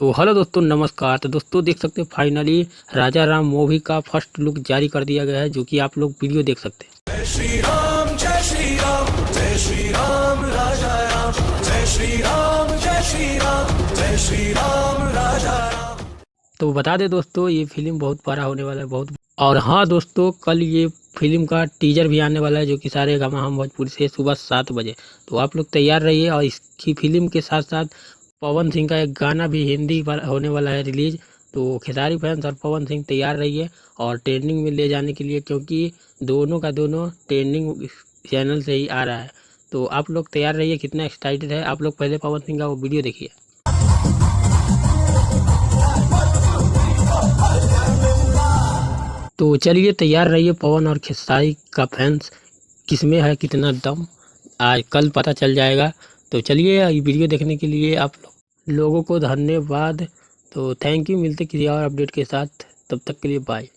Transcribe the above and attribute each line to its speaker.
Speaker 1: तो हेलो दोस्तों, नमस्कार। तो दोस्तों देख सकते हैं फाइनली राजा राम मूवी का फर्स्ट लुक जारी कर दिया गया है, जो कि आप लोग वीडियो देख सकते हैं।
Speaker 2: जय श्री राम जय श्री राम जय श्री राम राजा राम जय श्री राम जय श्री राम जय श्री राम राजा राम।
Speaker 1: तो बता दें दोस्तों, ये फिल्म बहुत बड़ा होने वाला है, बहुत। और हाँ दोस्तों, कल ये फिल्म का टीजर भी आने वाला है, जो कि सारेगामा हम भोजपुरी से सुबह 7 बजे। तो आप लोग तैयार रहिए। और इसकी फिल्म के साथ साथ पवन सिंह का एक गाना भी हिंदी होने वाला है रिलीज। तो खेसारी फैंस और पवन सिंह तैयार रहिए और ट्रेंडिंग में ले जाने के लिए, क्योंकि दोनों का दोनों ट्रेंडिंग चैनल से ही आ रहा है। तो आप लोग तैयार रहिए। कितना एक्साइटेड है आप लोग, पहले पवन सिंह का वो वीडियो देखिए। तो चलिए तैयार रहिए। पवन और खेसारी का फैंस किसमें है कितना दम, आज कल पता चल जाएगा। तो चलिए, ये वीडियो देखने के लिए आप लोगों को धन्यवाद। तो थैंक यू। मिलते किसी और अपडेट के साथ, तब तक के लिए बाय।